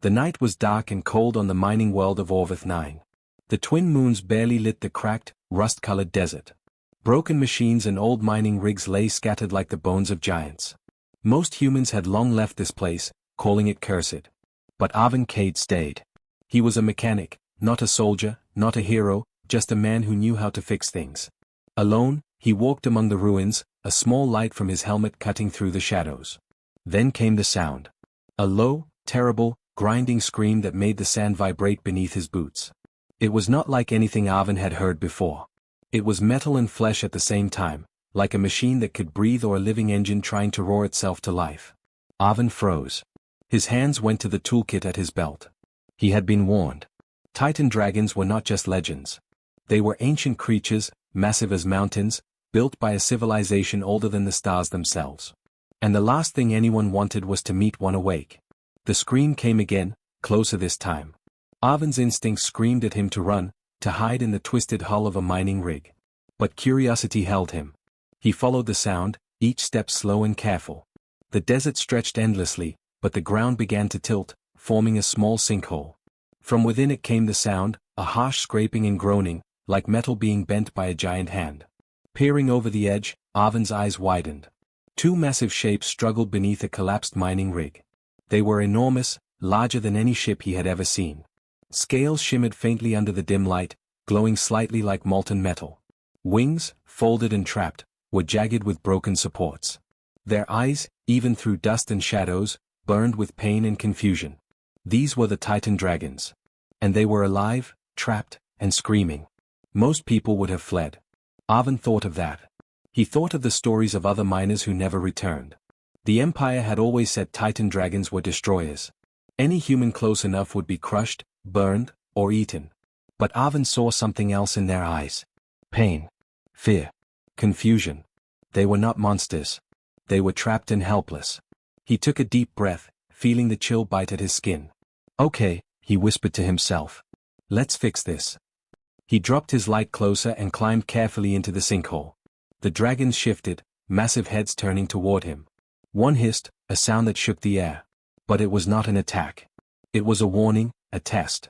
The night was dark and cold on the mining world of Orvith 9. The twin moons barely lit the cracked, rust-colored desert. Broken machines and old mining rigs lay scattered like the bones of giants. Most humans had long left this place, calling it cursed. But Arvin Cade stayed. He was a mechanic, not a soldier, not a hero, just a man who knew how to fix things. Alone, he walked among the ruins, a small light from his helmet cutting through the shadows. Then came the sound. A low, terrible, grinding scream that made the sand vibrate beneath his boots. It was not like anything Arvin had heard before. It was metal and flesh at the same time, like a machine that could breathe or a living engine trying to roar itself to life. Arvin froze. His hands went to the toolkit at his belt. He had been warned. Titan dragons were not just legends. They were ancient creatures, massive as mountains, built by a civilization older than the stars themselves. And the last thing anyone wanted was to meet one awake. The scream came again, closer this time. Arvin's instincts screamed at him to run, to hide in the twisted hull of a mining rig. But curiosity held him. He followed the sound, each step slow and careful. The desert stretched endlessly, but the ground began to tilt, forming a small sinkhole. From within it came the sound, a harsh scraping and groaning, like metal being bent by a giant hand. Peering over the edge, Arvin's eyes widened. Two massive shapes struggled beneath a collapsed mining rig. They were enormous, larger than any ship he had ever seen. Scales shimmered faintly under the dim light, glowing slightly like molten metal. Wings, folded and trapped, were jagged with broken supports. Their eyes, even through dust and shadows, burned with pain and confusion. These were the Titan dragons. And they were alive, trapped, and screaming. Most people would have fled. Arvin thought of that. He thought of the stories of other miners who never returned. The Empire had always said Titan dragons were destroyers. Any human close enough would be crushed, burned, or eaten. But Arvin saw something else in their eyes. Pain. Fear. Confusion. They were not monsters. They were trapped and helpless. He took a deep breath, feeling the chill bite at his skin. Okay, he whispered to himself. Let's fix this. He dropped his light closer and climbed carefully into the sinkhole. The dragons shifted, massive heads turning toward him. One hissed, a sound that shook the air. But it was not an attack. It was a warning, a test.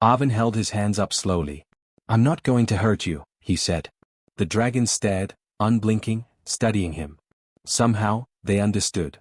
Arvin held his hands up slowly. I'm not going to hurt you, he said. The dragons stared, unblinking, studying him. Somehow, they understood.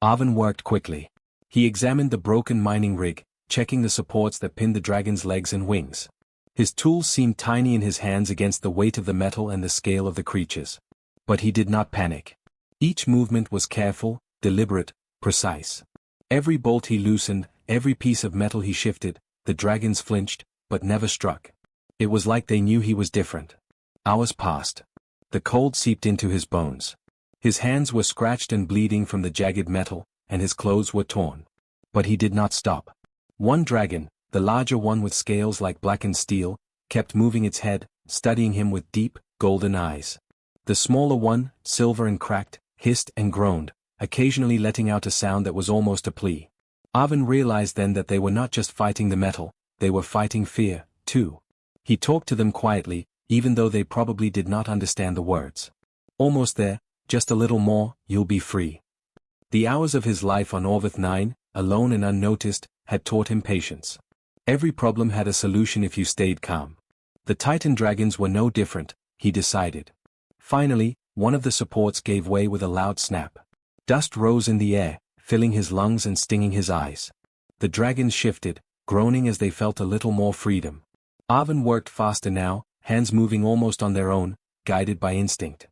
Arvin worked quickly. He examined the broken mining rig, checking the supports that pinned the dragon's legs and wings. His tools seemed tiny in his hands against the weight of the metal and the scale of the creatures. But he did not panic. Each movement was careful, deliberate, precise. Every bolt he loosened, every piece of metal he shifted, the dragons flinched, but never struck. It was like they knew he was different. Hours passed. The cold seeped into his bones. His hands were scratched and bleeding from the jagged metal, and his clothes were torn. But he did not stop. One dragon, the larger one with scales like blackened steel, kept moving its head, studying him with deep, golden eyes. The smaller one, silver and cracked, hissed and groaned, occasionally letting out a sound that was almost a plea. Arvin realized then that they were not just fighting the metal, they were fighting fear, too. He talked to them quietly, even though they probably did not understand the words. Almost there, just a little more, you'll be free. The hours of his life on Orvith 9, alone and unnoticed, had taught him patience. Every problem had a solution if you stayed calm. The Titan dragons were no different, he decided. Finally, one of the supports gave way with a loud snap. Dust rose in the air, filling his lungs and stinging his eyes. The dragons shifted, groaning as they felt a little more freedom. Arvin worked faster now, hands moving almost on their own, guided by instinct.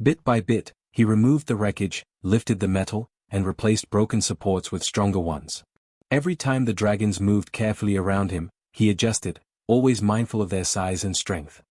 Bit by bit, he removed the wreckage, lifted the metal, and replaced broken supports with stronger ones. Every time the dragons moved carefully around him, he adjusted, always mindful of their size and strength.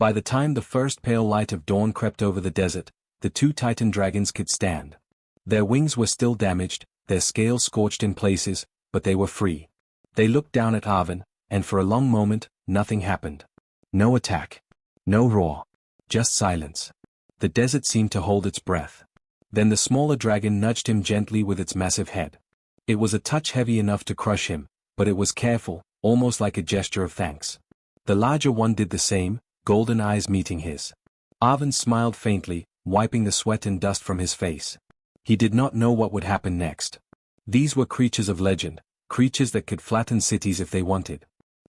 By the time the first pale light of dawn crept over the desert, the two Titan dragons could stand. Their wings were still damaged, their scales scorched in places, but they were free. They looked down at Arvin, and for a long moment, nothing happened. No attack. No roar. Just silence. The desert seemed to hold its breath. Then the smaller dragon nudged him gently with its massive head. It was a touch heavy enough to crush him, but it was careful, almost like a gesture of thanks. The larger one did the same, golden eyes meeting his. Arvin smiled faintly, wiping the sweat and dust from his face. He did not know what would happen next. These were creatures of legend, creatures that could flatten cities if they wanted.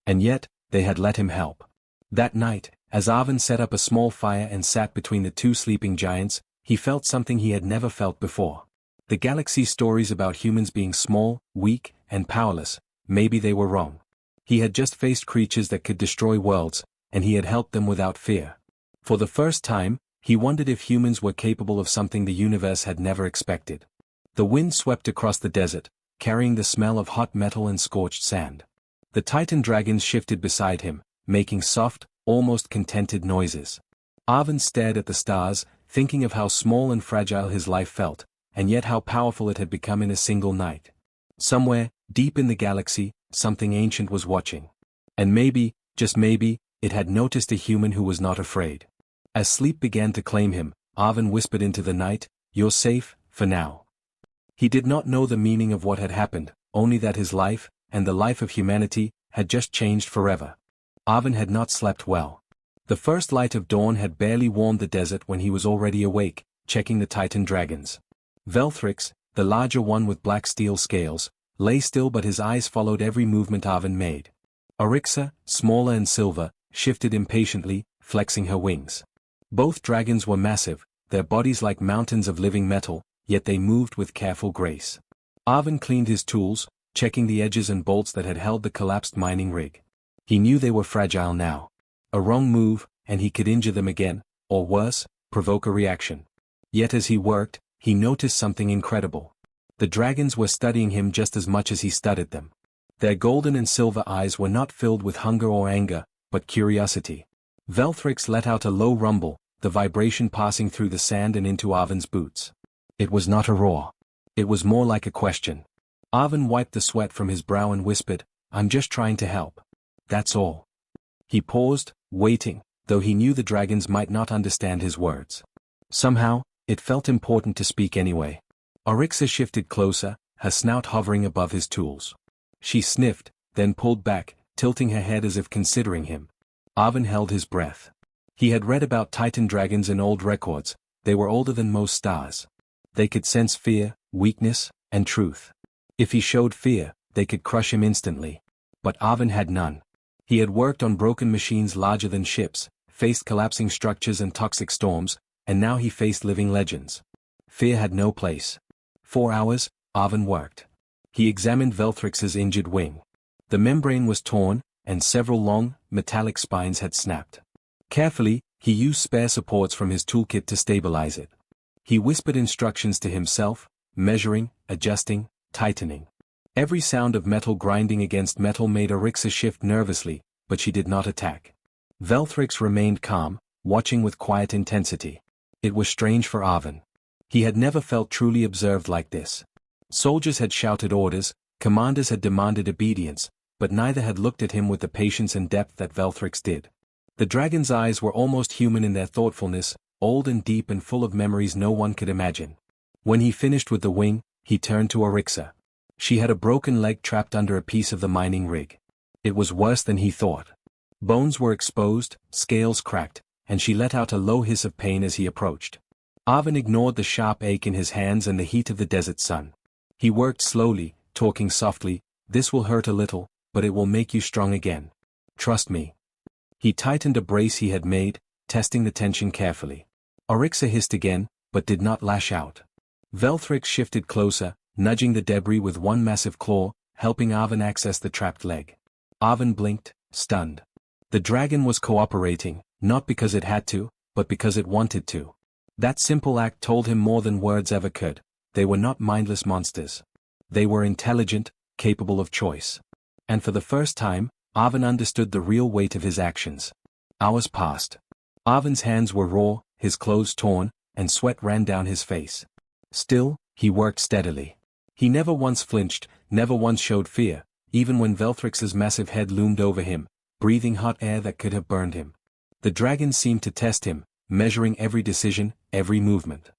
And yet, they had let him help. That night, as Arven set up a small fire and sat between the two sleeping giants, he felt something he had never felt before. The galaxy's stories about humans being small, weak, and powerless, maybe they were wrong. He had just faced creatures that could destroy worlds, and he had helped them without fear. For the first time, he wondered if humans were capable of something the universe had never expected. The wind swept across the desert, carrying the smell of hot metal and scorched sand. The Titan dragons shifted beside him, making soft, almost contented noises. Arven stared at the stars, thinking of how small and fragile his life felt, and yet how powerful it had become in a single night. Somewhere, deep in the galaxy, something ancient was watching. And maybe, just maybe, it had noticed a human who was not afraid. As sleep began to claim him, Arven whispered into the night, "You're safe, for now." He did not know the meaning of what had happened, only that his life, and the life of humanity, had just changed forever. Arven had not slept well. The first light of dawn had barely warmed the desert when he was already awake, checking the Titan dragons. Velthrix, the larger one with black steel scales, lay still, but his eyes followed every movement Arven made. Oryxa, smaller and silver, shifted impatiently, flexing her wings. Both dragons were massive, their bodies like mountains of living metal, yet they moved with careful grace. Arven cleaned his tools, checking the edges and bolts that had held the collapsed mining rig. He knew they were fragile now. A wrong move, and he could injure them again, or worse, provoke a reaction. Yet as he worked, he noticed something incredible. The dragons were studying him just as much as he studied them. Their golden and silver eyes were not filled with hunger or anger, but curiosity. Velthrix let out a low rumble, the vibration passing through the sand and into Arven's boots. It was not a roar. It was more like a question. Arven wiped the sweat from his brow and whispered, "I'm just trying to help. That's all." He paused, waiting, though he knew the dragons might not understand his words. Somehow, it felt important to speak anyway. Oryxa shifted closer, her snout hovering above his tools. She sniffed, then pulled back, tilting her head as if considering him. Arven held his breath. He had read about Titan dragons in old records. They were older than most stars. They could sense fear, weakness, and truth. If he showed fear, they could crush him instantly. But Arven had none. He had worked on broken machines larger than ships, faced collapsing structures and toxic storms, and now he faced living legends. Fear had no place. 4 hours, Arven worked. He examined Velthrix's injured wing. The membrane was torn, and several long, metallic spines had snapped. Carefully, he used spare supports from his toolkit to stabilize it. He whispered instructions to himself, measuring, adjusting, tightening. Every sound of metal grinding against metal made Oryxa shift nervously, but she did not attack. Velthrix remained calm, watching with quiet intensity. It was strange for Arven. He had never felt truly observed like this. Soldiers had shouted orders, commanders had demanded obedience, but neither had looked at him with the patience and depth that Velthrix did. The dragon's eyes were almost human in their thoughtfulness, old and deep and full of memories no one could imagine. When he finished with the wing, he turned to Oryxa. She had a broken leg trapped under a piece of the mining rig. It was worse than he thought. Bones were exposed, scales cracked, and she let out a low hiss of pain as he approached. Arven ignored the sharp ache in his hands and the heat of the desert sun. He worked slowly, talking softly, "This will hurt a little, but it will make you strong again. Trust me." He tightened a brace he had made, testing the tension carefully. Oryxa hissed again, but did not lash out. Velthrix shifted closer, nudging the debris with one massive claw, helping Arven access the trapped leg. Arven blinked, stunned. The dragon was cooperating, not because it had to, but because it wanted to. That simple act told him more than words ever could. They were not mindless monsters. They were intelligent, capable of choice. And for the first time, Arven understood the real weight of his actions. Hours passed. Arven's hands were raw, his clothes torn, and sweat ran down his face. Still, he worked steadily. He never once flinched, never once showed fear, even when Velthrix's massive head loomed over him, breathing hot air that could have burned him. The dragon seemed to test him, measuring every decision, every movement.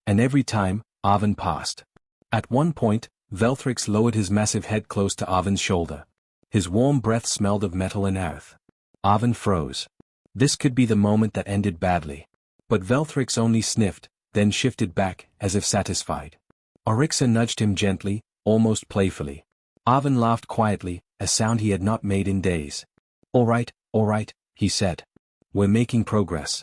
And every time, Arven passed. At one point, Velthrix lowered his massive head close to Arven's shoulder. His warm breath smelled of metal and earth. Arven froze. This could be the moment that ended badly. But Velthrix only sniffed, then shifted back, as if satisfied. Oryxa nudged him gently, almost playfully. Arvin laughed quietly, a sound he had not made in days. All right, he said. We're making progress.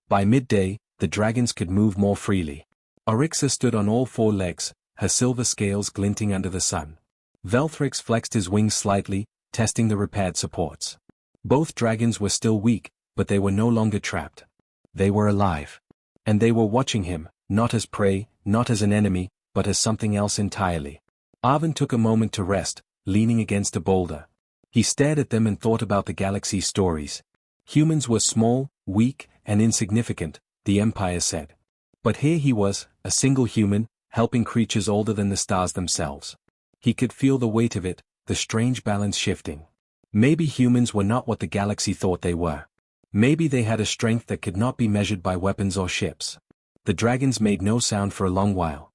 By midday, the dragons could move more freely. Oryxa stood on all four legs, her silver scales glinting under the sun. Velthrix flexed his wings slightly, testing the repaired supports. Both dragons were still weak, but they were no longer trapped. They were alive. And they were watching him, not as prey, not as an enemy, but as something else entirely. Arvin took a moment to rest, leaning against a boulder. He stared at them and thought about the galaxy's stories. Humans were small, weak, and insignificant, the Empire said. But here he was, a single human, helping creatures older than the stars themselves. He could feel the weight of it, the strange balance shifting. Maybe humans were not what the galaxy thought they were. Maybe they had a strength that could not be measured by weapons or ships. The dragons made no sound for a long while.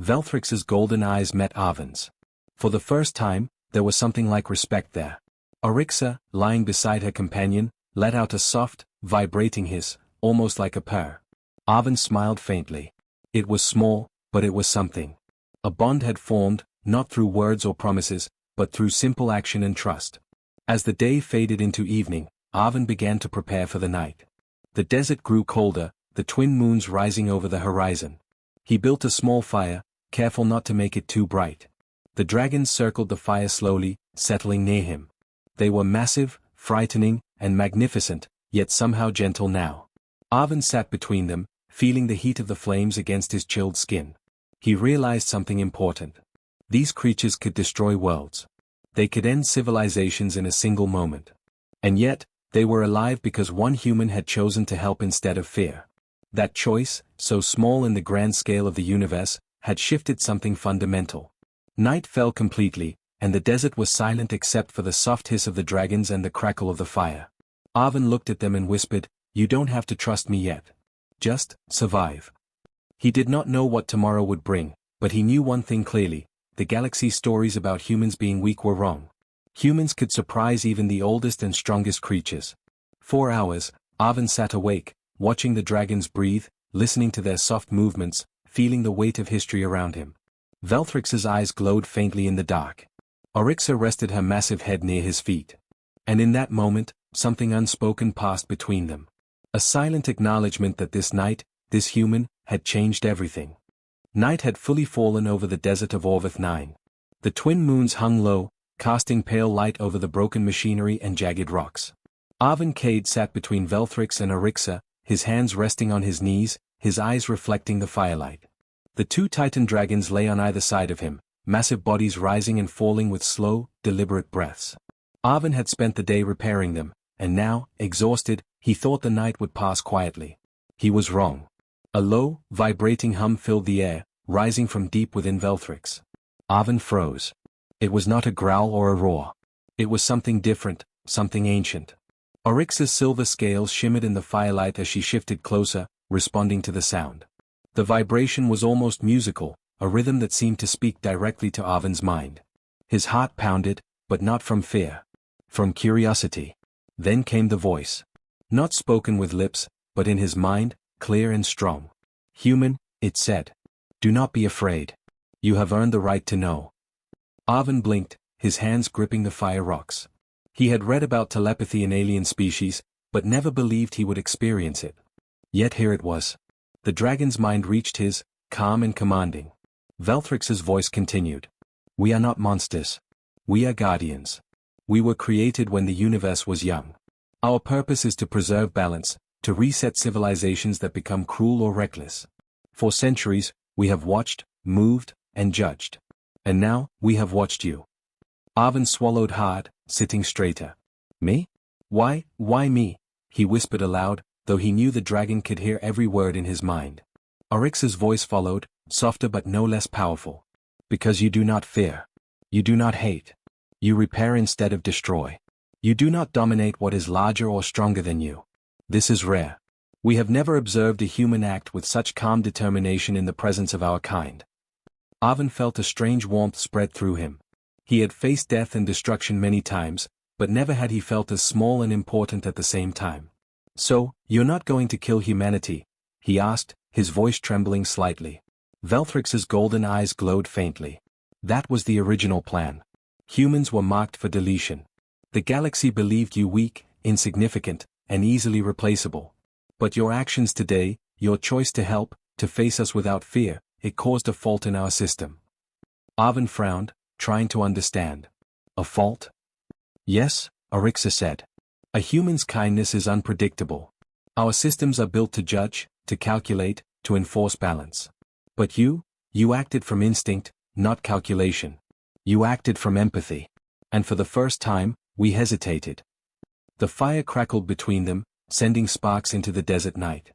Velthrix's golden eyes met Arvin's. For the first time, there was something like respect there. Oryxa, lying beside her companion, let out a soft, vibrating hiss, almost like a purr. Arvin smiled faintly. It was small, but it was something. A bond had formed, not through words or promises, but through simple action and trust. As the day faded into evening, Arvin began to prepare for the night. The desert grew colder, the twin moons rising over the horizon. He built a small fire, careful not to make it too bright. The dragons circled the fire slowly, settling near him. They were massive, frightening, and magnificent, yet somehow gentle now. Arvin sat between them, feeling the heat of the flames against his chilled skin. He realized something important. These creatures could destroy worlds. They could end civilizations in a single moment. And yet, they were alive because one human had chosen to help instead of fear. That choice, so small in the grand scale of the universe, had shifted something fundamental. Night fell completely, and the desert was silent except for the soft hiss of the dragons and the crackle of the fire. Arvin looked at them and whispered, "You don't have to trust me yet. Just survive." He did not know what tomorrow would bring, but he knew one thing clearly: the galaxy's stories about humans being weak were wrong. Humans could surprise even the oldest and strongest creatures. 4 hours, Arvin sat awake, watching the dragons breathe, listening to their soft movements, feeling the weight of history around him. Velthrix's eyes glowed faintly in the dark. Oryxa rested her massive head near his feet. And in that moment, something unspoken passed between them. A silent acknowledgement that this night, this human, had changed everything. Night had fully fallen over the desert of Orvith 9. The twin moons hung low, casting pale light over the broken machinery and jagged rocks. Arvin Cade sat between Velthrix and Oryxa, his hands resting on his knees, his eyes reflecting the firelight. The two titan dragons lay on either side of him, massive bodies rising and falling with slow, deliberate breaths. Arvin had spent the day repairing them, and now, exhausted, he thought the night would pass quietly. He was wrong. A low, vibrating hum filled the air, rising from deep within Velthrix. Arvin froze. It was not a growl or a roar. It was something different, something ancient. Oryxa's silver scales shimmered in the firelight as she shifted closer, responding to the sound. The vibration was almost musical, a rhythm that seemed to speak directly to Arvin's mind. His heart pounded, but not from fear. From curiosity. Then came the voice. Not spoken with lips, but in his mind, clear and strong. "Human," it said. "Do not be afraid. You have earned the right to know." Arvin blinked, his hands gripping the fire rocks. He had read about telepathy in alien species, but never believed he would experience it. Yet here it was. The dragon's mind reached his, calm and commanding. Velthrix's voice continued. "We are not monsters. We are guardians. We were created when the universe was young. Our purpose is to preserve balance, to reset civilizations that become cruel or reckless. For centuries, we have watched, moved, and judged. And now, we have watched you." Arvin swallowed hard, sitting straighter. "Me? Why me?" he whispered aloud, though he knew the dragon could hear every word in his mind. Oryxa's voice followed, softer but no less powerful. "Because you do not fear. You do not hate. You repair instead of destroy. You do not dominate what is larger or stronger than you. This is rare. We have never observed a human act with such calm determination in the presence of our kind." Arvin felt a strange warmth spread through him. He had faced death and destruction many times, but never had he felt as small and important at the same time. "So, you're not going to kill humanity?" he asked, his voice trembling slightly. Velthrix's golden eyes glowed faintly. "That was the original plan. Humans were marked for deletion. The galaxy believed you weak, insignificant, and easily replaceable. But your actions today, your choice to help, to face us without fear, it caused a fault in our system. Arvin frowned, trying to understand. A fault? Yes, Arixa said. A human's kindness is unpredictable. Our systems are built to judge, to calculate, to enforce balance. But you acted from instinct, not calculation. You acted from empathy. And for the first time, we hesitated. The fire crackled between them, sending sparks into the desert night.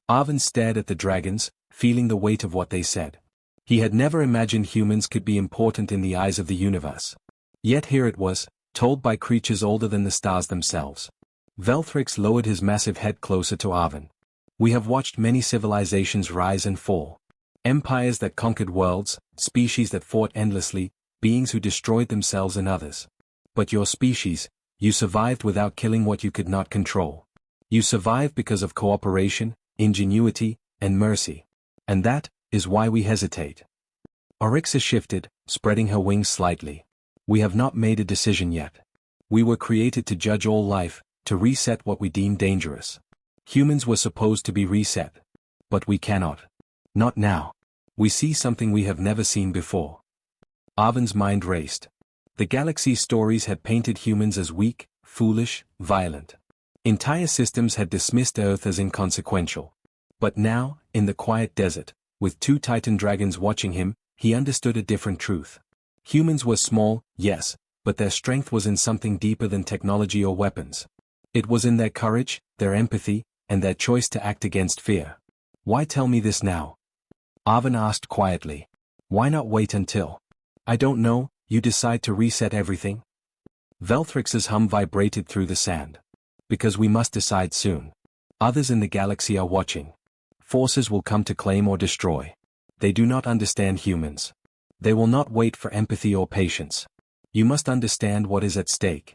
Arvin stared at the dragons, feeling the weight of what they said. He had never imagined humans could be important in the eyes of the universe. Yet here it was, told by creatures older than the stars themselves. Velthrix lowered his massive head closer to Arvin. We have watched many civilizations rise and fall. Empires that conquered worlds, species that fought endlessly, beings who destroyed themselves and others. But your species, you survived without killing what you could not control. You survived because of cooperation, ingenuity, and mercy. And that is why we hesitate. Arixa shifted, spreading her wings slightly. We have not made a decision yet. We were created to judge all life, to reset what we deem dangerous. Humans were supposed to be reset. But we cannot. Not now. We see something we have never seen before. Arvin's mind raced. The galaxy's stories had painted humans as weak, foolish, violent. Entire systems had dismissed Earth as inconsequential. But now, in the quiet desert, with 2 Titan dragons watching him, he understood a different truth. Humans were small, yes, but their strength was in something deeper than technology or weapons. It was in their courage, their empathy, and their choice to act against fear. Why tell me this now? Arvin asked quietly. Why not wait until? I don't know, you decide to reset everything? Velthrix's hum vibrated through the sand. Because we must decide soon. Others in the galaxy are watching. Forces will come to claim or destroy. They do not understand humans. They will not wait for empathy or patience. You must understand what is at stake.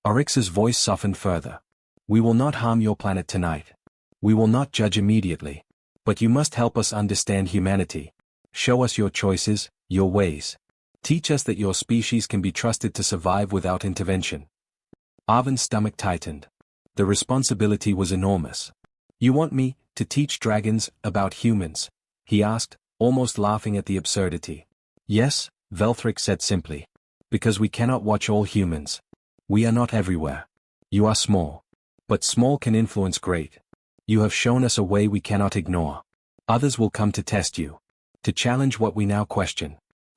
Arixa's voice softened further. We will not harm your planet tonight. We will not judge immediately. But you must help us understand humanity. Show us your choices, your ways. Teach us that your species can be trusted to survive without intervention. Arvin's stomach tightened. The responsibility was enormous. You want me to teach dragons about humans? He asked, almost laughing at the absurdity. Yes, Velthrix said simply. Because we cannot watch all humans. We are not everywhere. You are small. But small can influence great. You have shown us a way we cannot ignore. Others will come to test you. To challenge what we now question.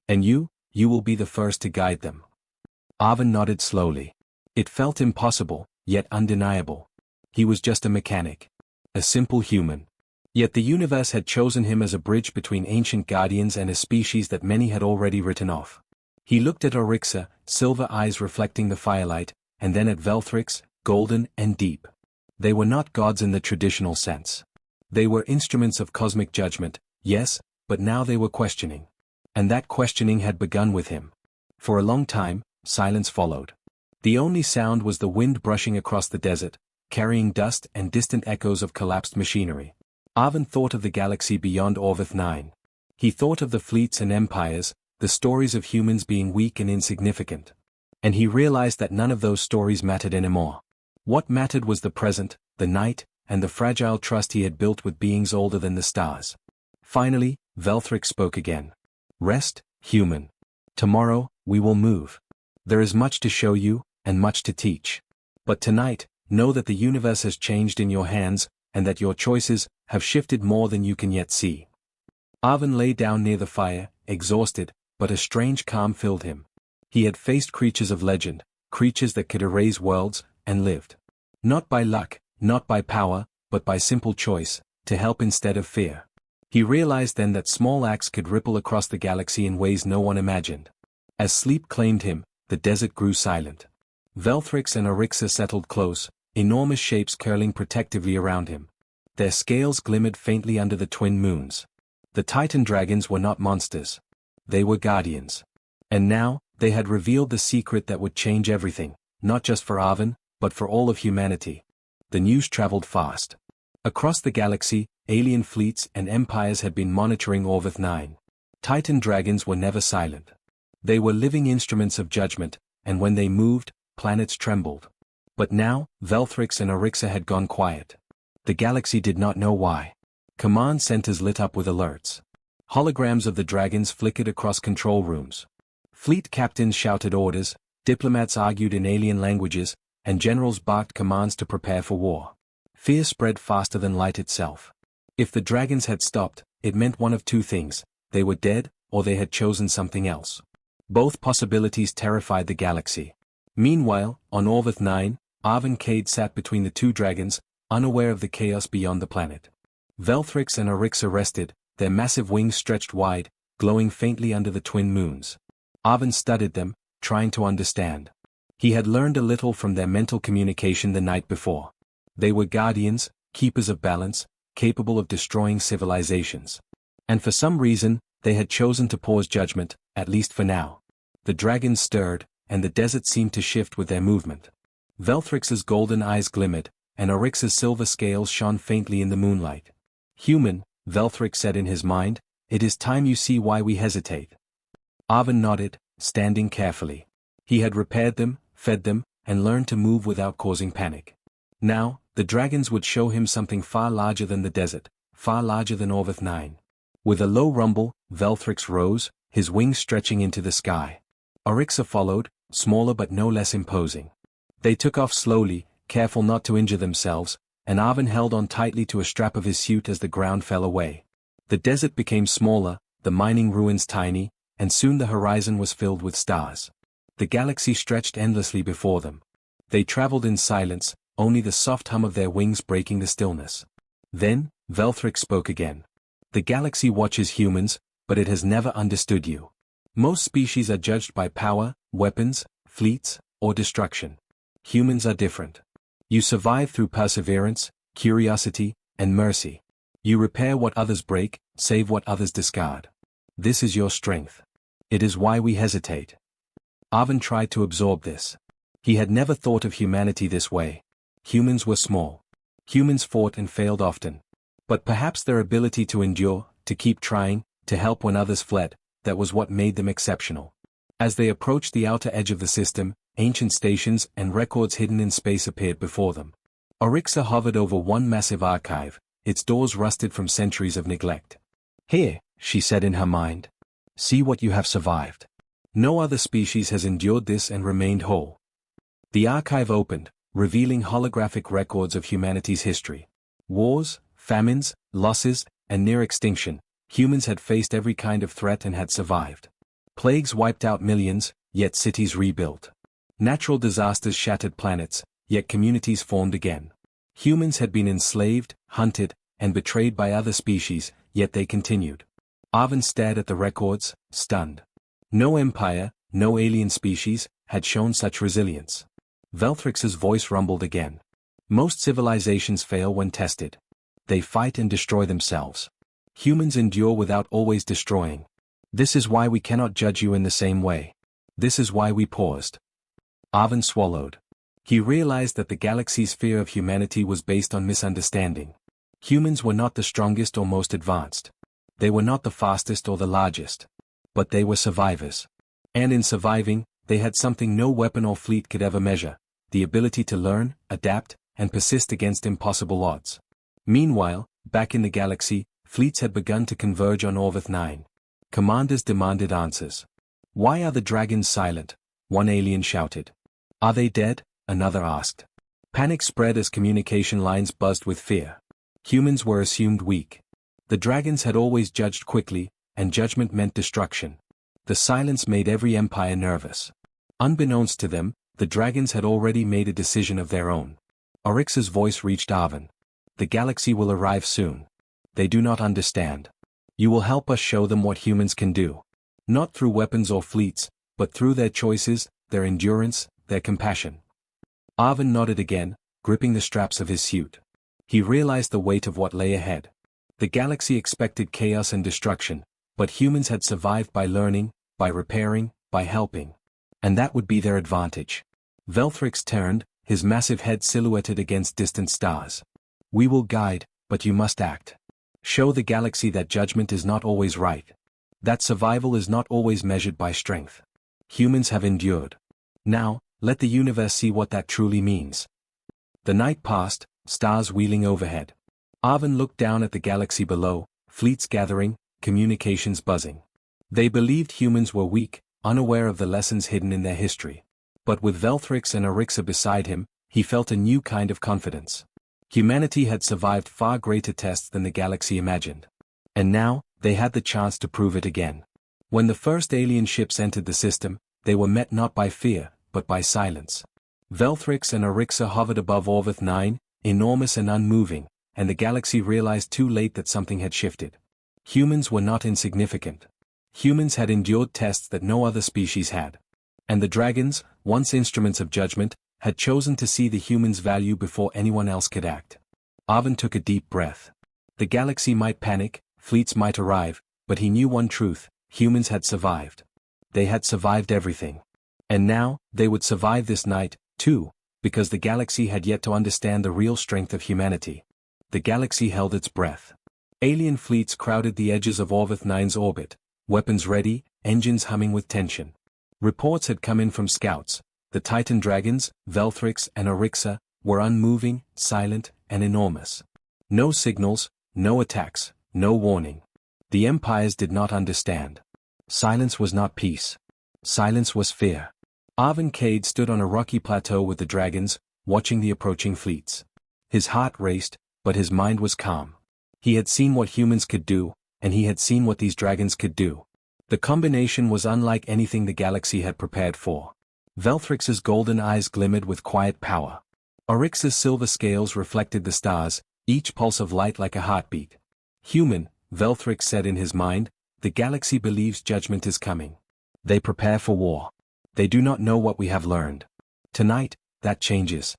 And you will be the first to guide them. Arvin nodded slowly. It felt impossible, yet undeniable. He was just a mechanic. A simple human. Yet the universe had chosen him as a bridge between ancient guardians and a species that many had already written off. He looked at Arixa, silver eyes reflecting the firelight, and then at Velthrix, golden and deep. They were not gods in the traditional sense. They were instruments of cosmic judgment, yes, but now they were questioning. And that questioning had begun with him. For a long time, silence followed. The only sound was the wind brushing across the desert, carrying dust and distant echoes of collapsed machinery. Arvin thought of the galaxy beyond Orvith 9. He thought of the fleets and empires, the stories of humans being weak and insignificant. And he realized that none of those stories mattered anymore. What mattered was the present, the night, and the fragile trust he had built with beings older than the stars. Finally, Velthrix spoke again. Rest, human. Tomorrow, we will move. There is much to show you, and much to teach. But tonight, know that the universe has changed in your hands, and that your choices have shifted more than you can yet see. Arvin lay down near the fire, exhausted, but a strange calm filled him. He had faced creatures of legend, creatures that could erase worlds, and lived. Not by luck, not by power, but by simple choice, to help instead of fear. He realized then that small acts could ripple across the galaxy in ways no one imagined. As sleep claimed him, the desert grew silent. Velthrix and Arixa settled close, enormous shapes curling protectively around him. Their scales glimmered faintly under the twin moons. The Titan dragons were not monsters. They were guardians. And now, they had revealed the secret that would change everything, not just for Arvin, but for all of humanity. The news traveled fast. Across the galaxy, alien fleets and empires had been monitoring Orvith 9. Titan dragons were never silent. They were living instruments of judgment, and when they moved, planets trembled. But now, Velthrix and Orixa had gone quiet. The galaxy did not know why. Command centers lit up with alerts. Holograms of the dragons flickered across control rooms. Fleet captains shouted orders, diplomats argued in alien languages, and generals barked commands to prepare for war. Fear spread faster than light itself. If the dragons had stopped, it meant one of two things: they were dead, or they had chosen something else. Both possibilities terrified the galaxy. Meanwhile, on Orvith 9, Arven Cade sat between the two dragons, unaware of the chaos beyond the planet. Velthrix and Orixa rested, their massive wings stretched wide, glowing faintly under the twin moons. Arven studied them, trying to understand. He had learned a little from their mental communication the night before. They were guardians, keepers of balance, capable of destroying civilizations. And for some reason, they had chosen to pause judgment, at least for now. The dragons stirred, and the desert seemed to shift with their movement. Velthrix's golden eyes glimmered, and Orixa's silver scales shone faintly in the moonlight. "Human," Velthrix said in his mind, "it is time you see why we hesitate." Arven nodded, standing carefully. He had repaired them, fed them, and learned to move without causing panic. Now, the dragons would show him something far larger than the desert, far larger than Orvith 9. With a low rumble, Velthrix rose, his wings stretching into the sky. Orixa followed, smaller but no less imposing. They took off slowly, careful not to injure themselves, and Arven held on tightly to a strap of his suit as the ground fell away. The desert became smaller, the mining ruins tiny, and soon the horizon was filled with stars. The galaxy stretched endlessly before them. They traveled in silence, only the soft hum of their wings breaking the stillness. Then, Velthrix spoke again. "The galaxy watches humans, but it has never understood you. Most species are judged by power, weapons, fleets, or destruction. Humans are different. You survive through perseverance, curiosity, and mercy. You repair what others break, save what others discard. This is your strength. It is why we hesitate." Arven tried to absorb this. He had never thought of humanity this way. Humans were small. Humans fought and failed often. But perhaps their ability to endure, to keep trying, to help when others fled, that was what made them exceptional. As they approached the outer edge of the system, ancient stations and records hidden in space appeared before them. Orixa hovered over one massive archive, its doors rusted from centuries of neglect. "Here," she said in her mind. "See what you have survived. No other species has endured this and remained whole." The archive opened, revealing holographic records of humanity's history. Wars, famines, losses, and near extinction, humans had faced every kind of threat and had survived. Plagues wiped out millions, yet cities rebuilt. Natural disasters shattered planets, yet communities formed again. Humans had been enslaved, hunted, and betrayed by other species, yet they continued. Arven stared at the records, stunned. No empire, no alien species, had shown such resilience. Velthrix's voice rumbled again. "Most civilizations fail when tested. They fight and destroy themselves. Humans endure without always destroying. This is why we cannot judge you in the same way. This is why we paused." Arven swallowed. He realized that the galaxy's fear of humanity was based on misunderstanding. Humans were not the strongest or most advanced. They were not the fastest or the largest. But they were survivors. And in surviving, they had something no weapon or fleet could ever measure: the ability to learn, adapt, and persist against impossible odds. Meanwhile, back in the galaxy, fleets had begun to converge on Orvith 9. Commanders demanded answers. "Why are the dragons silent?" one alien shouted. "Are they dead?" another asked. Panic spread as communication lines buzzed with fear. Humans were assumed weak. The dragons had always judged quickly, and judgment meant destruction. The silence made every empire nervous. Unbeknownst to them, the dragons had already made a decision of their own. Orixa's voice reached Arven. "The galaxy will arrive soon. They do not understand. You will help us show them what humans can do. Not through weapons or fleets, but through their choices, their endurance, their compassion." Arven nodded again, gripping the straps of his suit. He realized the weight of what lay ahead. The galaxy expected chaos and destruction, but humans had survived by learning, by repairing, by helping. And that would be their advantage. Velthrix turned, his massive head silhouetted against distant stars. "We will guide, but you must act. Show the galaxy that judgment is not always right. That survival is not always measured by strength. Humans have endured. Now, let the universe see what that truly means. The night passed, stars wheeling overhead. Arvin looked down at the galaxy below, fleets gathering, communications buzzing. They believed humans were weak, unaware of the lessons hidden in their history. But with Velthrix and Arixa beside him, he felt a new kind of confidence. Humanity had survived far greater tests than the galaxy imagined. And now, they had the chance to prove it again. When the first alien ships entered the system, they were met not by fear, but by silence. Velthrix and Arixa hovered above Orvith 9, enormous and unmoving, and the galaxy realized too late that something had shifted. Humans were not insignificant. Humans had endured tests that no other species had. And the dragons, once instruments of judgment, had chosen to see the humans' value before anyone else could act. Arvin took a deep breath. The galaxy might panic, fleets might arrive, but he knew one truth: humans had survived. They had survived everything. And now, they would survive this night, too, because the galaxy had yet to understand the real strength of humanity. The galaxy held its breath. Alien fleets crowded the edges of Orvith 9's orbit, weapons ready, engines humming with tension. Reports had come in from scouts. The Titan dragons, Velthrix and Arixa, were unmoving, silent, and enormous. No signals, no attacks, no warning. The empires did not understand. Silence was not peace. Silence was fear. Arvin Cade stood on a rocky plateau with the dragons, watching the approaching fleets. His heart raced, but his mind was calm. He had seen what humans could do, and he had seen what these dragons could do. The combination was unlike anything the galaxy had prepared for. Velthrix's golden eyes glimmered with quiet power. Arixa's silver scales reflected the stars, each pulse of light like a heartbeat. Human, Velthrix said in his mind, the galaxy believes judgment is coming. They prepare for war. They do not know what we have learned. Tonight, that changes.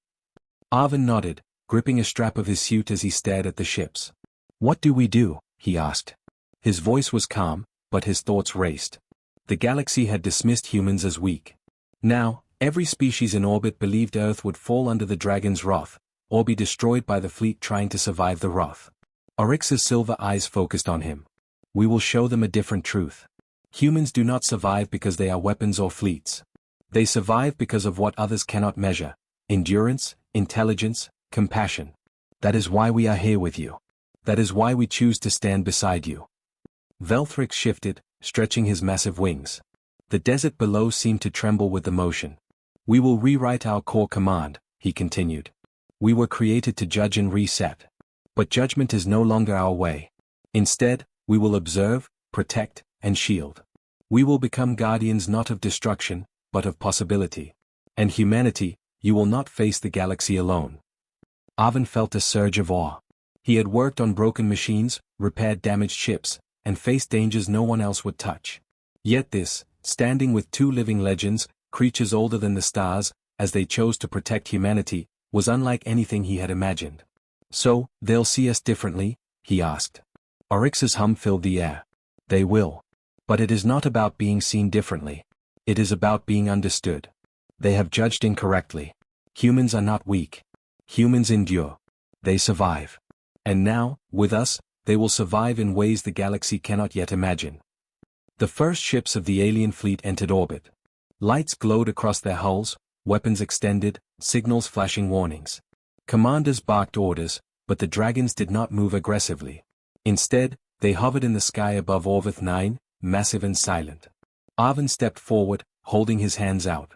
Arvin nodded, gripping a strap of his suit as he stared at the ships. What do we do? He asked. His voice was calm, but his thoughts raced. The galaxy had dismissed humans as weak. Now, every species in orbit believed Earth would fall under the dragon's wrath, or be destroyed by the fleet trying to survive the wrath. Arixa's silver eyes focused on him. We will show them a different truth. Humans do not survive because they are weapons or fleets. They survive because of what others cannot measure: endurance, intelligence, compassion. That is why we are here with you. That is why we choose to stand beside you. Velthrix shifted, stretching his massive wings. The desert below seemed to tremble with the motion. We will rewrite our core command, he continued. We were created to judge and reset. But judgment is no longer our way. Instead, we will observe, protect, and shield. We will become guardians not of destruction, but of possibility. And humanity, you will not face the galaxy alone. Arvin felt a surge of awe. He had worked on broken machines, repaired damaged ships, and faced dangers no one else would touch. Yet this, standing with two living legends, creatures older than the stars, as they chose to protect humanity, was unlike anything he had imagined. So, they'll see us differently? He asked. Arixa's hum filled the air. They will. But it is not about being seen differently. It is about being understood. They have judged incorrectly. Humans are not weak. Humans endure. They survive. And now, with us, they will survive in ways the galaxy cannot yet imagine. The first ships of the alien fleet entered orbit. Lights glowed across their hulls, weapons extended, signals flashing warnings. Commanders barked orders, but the dragons did not move aggressively. Instead, they hovered in the sky above Orvith 9, massive and silent. Arvin stepped forward, holding his hands out.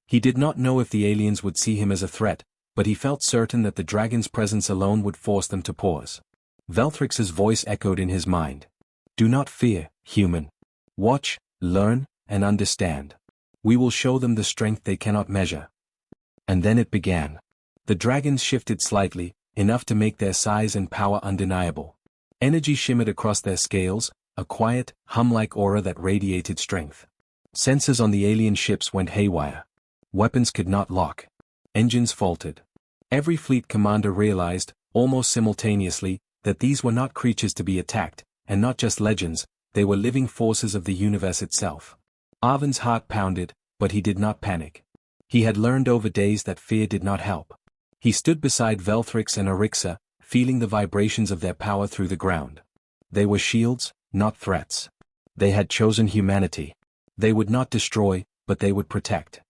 He did not know if the aliens would see him as a threat, but he felt certain that the dragon's presence alone would force them to pause. Velthrix's voice echoed in his mind. Do not fear, human. Watch, learn, and understand. We will show them the strength they cannot measure. And then it began. The dragons shifted slightly, enough to make their size and power undeniable. Energy shimmered across their scales, a quiet, hum-like aura that radiated strength. Sensors on the alien ships went haywire. Weapons could not lock. Engines faltered. Every fleet commander realized, almost simultaneously, that these were not creatures to be attacked, and not just legends, they were living forces of the universe itself. Arvin's heart pounded, but he did not panic. He had learned over days that fear did not help. He stood beside Velthrix and Arixa, feeling the vibrations of their power through the ground. They were shields, not threats. They had chosen humanity. They would not destroy, but they would protect.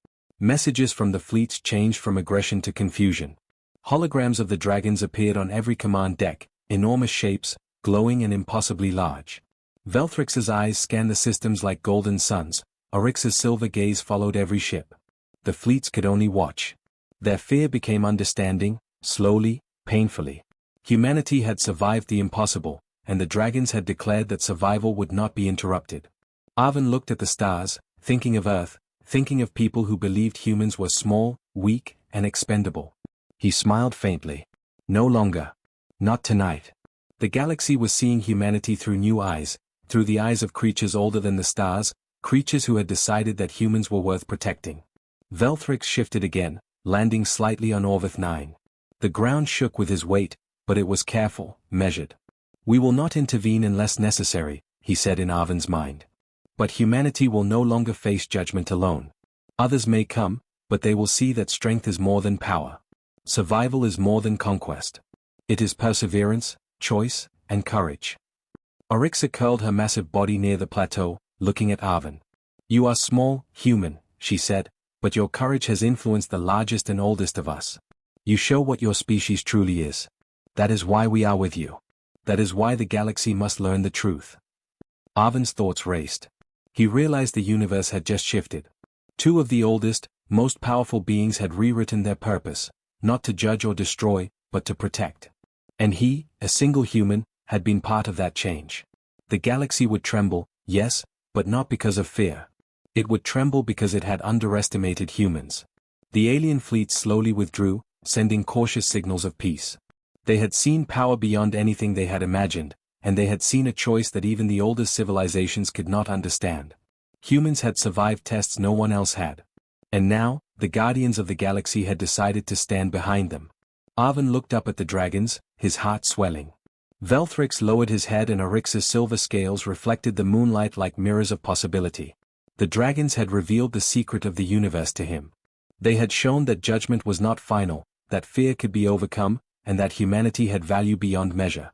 Messages from the fleets changed from aggression to confusion. Holograms of the dragons appeared on every command deck, enormous shapes, glowing and impossibly large. Velthrix's eyes scanned the systems like golden suns, Oryx's silver gaze followed every ship. The fleets could only watch. Their fear became understanding, slowly, painfully. Humanity had survived the impossible, and the dragons had declared that survival would not be interrupted. Arven looked at the stars, thinking of Earth, thinking of people who believed humans were small, weak, and expendable. He smiled faintly. No longer. Not tonight. The galaxy was seeing humanity through new eyes, through the eyes of creatures older than the stars, creatures who had decided that humans were worth protecting. Velthrix shifted again, landing slightly on Orvith 9. The ground shook with his weight, but it was careful, measured. We will not intervene unless necessary, he said in Arven's mind. But humanity will no longer face judgment alone. Others may come, but they will see that strength is more than power. Survival is more than conquest. It is perseverance, choice, and courage. Oryxa curled her massive body near the plateau, looking at Arven. You are small, human, she said, but your courage has influenced the largest and oldest of us. You show what your species truly is. That is why we are with you. That is why the galaxy must learn the truth. Arven's thoughts raced. He realized the universe had just shifted. Two of the oldest, most powerful beings had rewritten their purpose, not to judge or destroy, but to protect. And he, a single human, had been part of that change. The galaxy would tremble, yes, but not because of fear. It would tremble because it had underestimated humans. The alien fleet slowly withdrew, sending cautious signals of peace. They had seen power beyond anything they had imagined, and they had seen a choice that even the oldest civilizations could not understand. Humans had survived tests no one else had. And now, the guardians of the galaxy had decided to stand behind them. Arven looked up at the dragons, his heart swelling. Velthrix lowered his head and Oryx's silver scales reflected the moonlight like mirrors of possibility. The dragons had revealed the secret of the universe to him. They had shown that judgment was not final, that fear could be overcome, and that humanity had value beyond measure.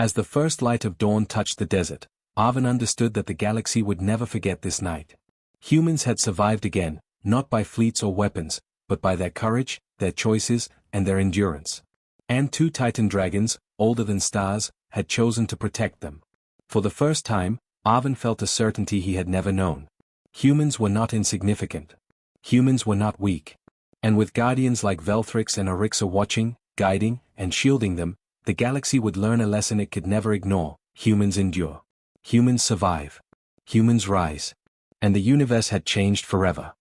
As the first light of dawn touched the desert, Arven understood that the galaxy would never forget this night. Humans had survived again, not by fleets or weapons, but by their courage, their choices, and their endurance. And two Titan dragons, older than stars, had chosen to protect them. For the first time, Arven felt a certainty he had never known. Humans were not insignificant. Humans were not weak. And with guardians like Velthrix and Oryxa watching, guiding, and shielding them, the galaxy would learn a lesson it could never ignore. Humans endure. Humans survive. Humans rise. And the universe had changed forever.